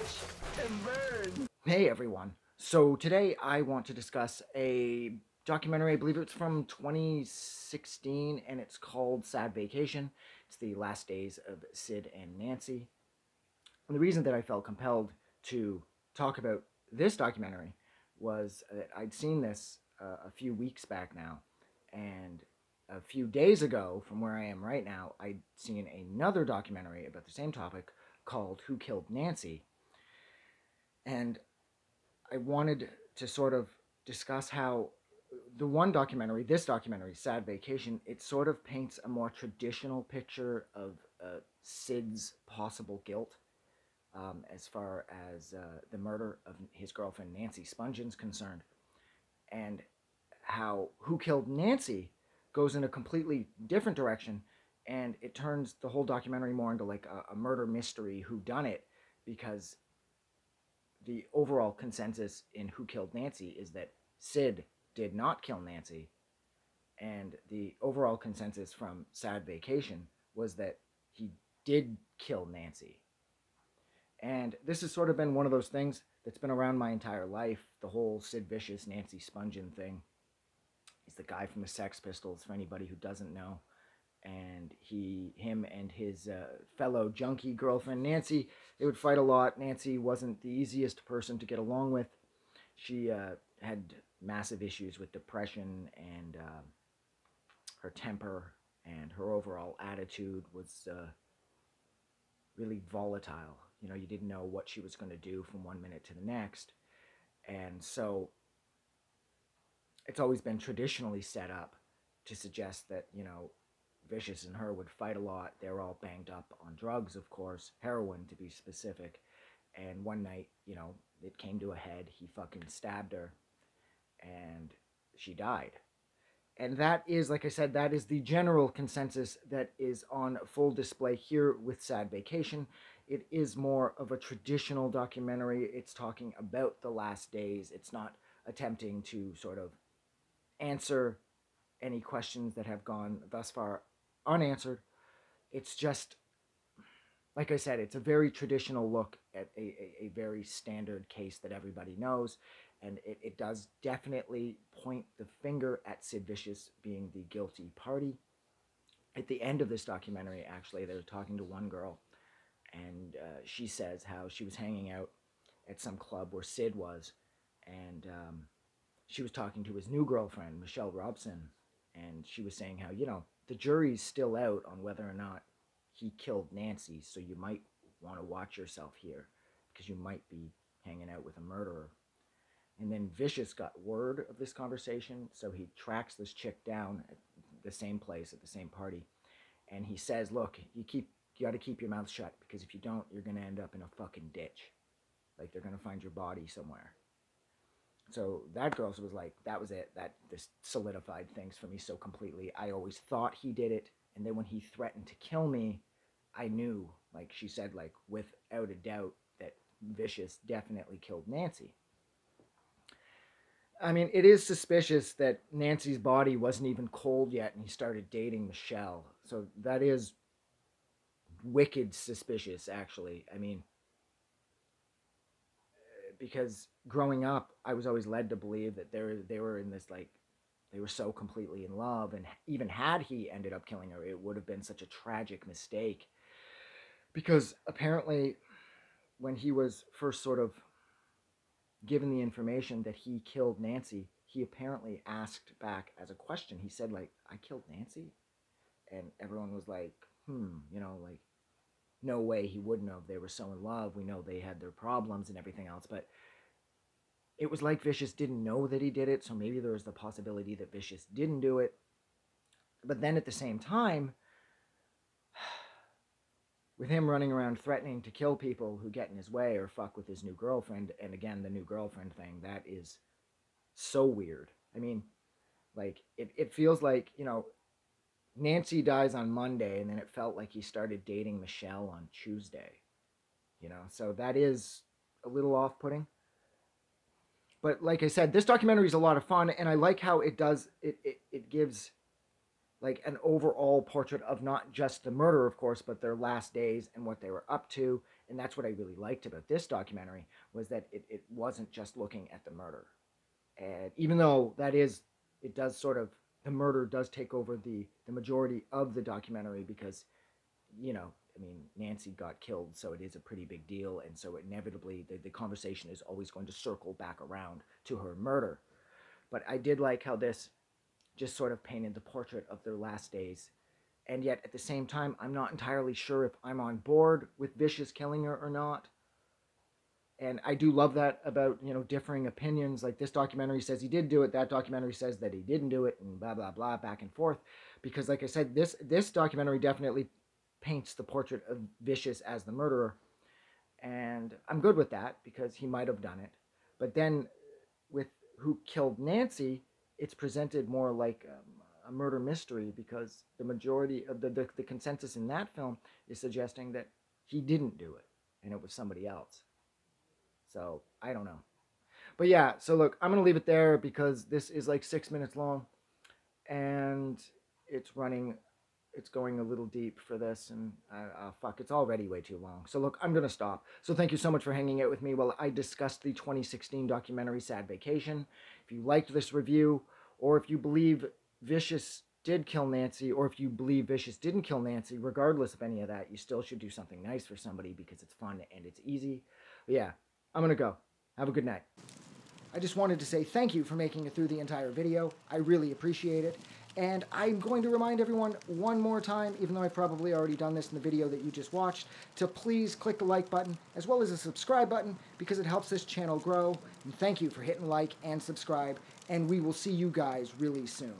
bitch and burn. Hey everyone. So today I want to discuss a documentary, I believe it's from 2016, and it's called Sad Vacation. It's the last days of Sid and Nancy. And the reason that I felt compelled to talk about this documentary was that I'd seen this a few weeks back now, and a few days ago, from where I am right now, I'd seen another documentary about the same topic called Who Killed Nancy? And I wanted to sort of discuss how this documentary, Sad Vacation, it sort of paints a more traditional picture of Sid's possible guilt as far as the murder of his girlfriend Nancy Spongeon's concerned, and how Who Killed Nancy goes in a completely different direction, and it turns the whole documentary more into like a murder mystery who done it, because the overall consensus in Who Killed Nancy is that Sid did not kill Nancy, and the overall consensus from Sad Vacation was that he did kill Nancy. And this has sort of been one of those things that's been around my entire life, the whole Sid Vicious, Nancy Spungen thing. He's the guy from the Sex Pistols, for anybody who doesn't know. And him and his fellow junkie girlfriend Nancy, they would fight a lot. Nancy wasn't the easiest person to get along with. She had massive issues with depression, and her temper and her overall attitude was really volatile. You know, you didn't know what she was going to do from one minute to the next. And so it's always been traditionally set up to suggest that, you know, Vicious and her would fight a lot. They were all banged up on drugs, of course, heroin to be specific. And one night, you know, it came to a head. He fucking stabbed her, and she died. And that is, like I said, that is the general consensus that is on full display here with Sad Vacation. It is more of a traditional documentary. It's talking about the last days. It's not attempting to sort of answer any questions that have gone thus far unanswered. It's just, like I said, it's a very traditional look at a very standard case that everybody knows. And it does definitely point the finger at Sid Vicious being the guilty party. At the end of this documentary, actually, they're talking to one girl, and she says how she was hanging out at some club where Sid was, and she was talking to his new girlfriend, Michelle Robson, and she was saying how, you know, the jury's still out on whether or not he killed Nancy, so you might want to watch yourself here, because you might be hanging out with a murderer. And then Vicious got word of this conversation, so he tracks this chick down at the same place, at the same party, and he says, look, you got to keep your mouth shut, because if you don't, you're going to end up in a fucking ditch. Like, they're going to find your body somewhere. So that girl was like, that was it. This solidified things for me so completely. I always thought he did it, and then when he threatened to kill me, I knew, like she said, like without a doubt, that Vicious definitely killed Nancy. I mean, it is suspicious that Nancy's body wasn't even cold yet, and he started dating Michelle. So that is wicked suspicious, actually. I mean, because growing up, I was always led to believe that they were in this, like, they were so completely in love, and even had he ended up killing her, it would have been such a tragic mistake. Because apparently, when he was first sort of given the information that he killed Nancy, he apparently asked back as a question. He said, like, I killed Nancy? And everyone was like, you know, like, no way he wouldn't have. They were so in love. We know they had their problems and everything else. But it was like Vicious didn't know that he did it, so maybe there was the possibility that Vicious didn't do it. But then at the same time, with him running around threatening to kill people who get in his way or fuck with his new girlfriend, and again, the new girlfriend thing, that is so weird. I mean, like, it feels like, you know, Nancy dies on Monday, and then it felt like he started dating Michelle on Tuesday. You know, so that is a little off-putting. But like I said, this documentary is a lot of fun, and I like how it does, it gives like an overall portrait of not just the murder, of course, but their last days and what they were up to, and that's what I really liked about this documentary, was that it wasn't just looking at the murder. And even though it does sort of, the murder does take over the majority of the documentary, because, I mean, Nancy got killed, so it is a pretty big deal, and so inevitably the conversation is always going to circle back around to her murder. But I did like how this just sort of painted the portrait of their last days. And yet, at the same time, I'm not entirely sure if I'm on board with Vicious killing her or not. And I do love that about, differing opinions. Like, this documentary says he did do it, that documentary says that he didn't do it, and blah blah blah, back and forth. Because, like I said, this documentary definitely paints the portrait of Vicious as the murderer, and I'm good with that because he might have done it. But then with who killed Nancy, it's presented more like a murder mystery, because the majority of the consensus in that film is suggesting that he didn't do it and it was somebody else. So I don't know. But yeah, so look, I'm going to leave it there because this is like 6 minutes long, and it's going a little deep for this, and fuck, it's already way too long. So look, I'm going to stop. So thank you so much for hanging out with me while I discussed the 2016 documentary Sad Vacation. If you liked this review, or if you believe Vicious did kill Nancy, or if you believe Vicious didn't kill Nancy, regardless of any of that, you still should do something nice for somebody because it's fun and it's easy. But yeah, I'm going to go. Have a good night. I just wanted to say thank you for making it through the entire video. I really appreciate it. And I'm going to remind everyone one more time, even though I've probably already done this in the video that you just watched, to please click the like button as well as the subscribe button, because it helps this channel grow. And thank you for hitting like and subscribe, and we will see you guys really soon.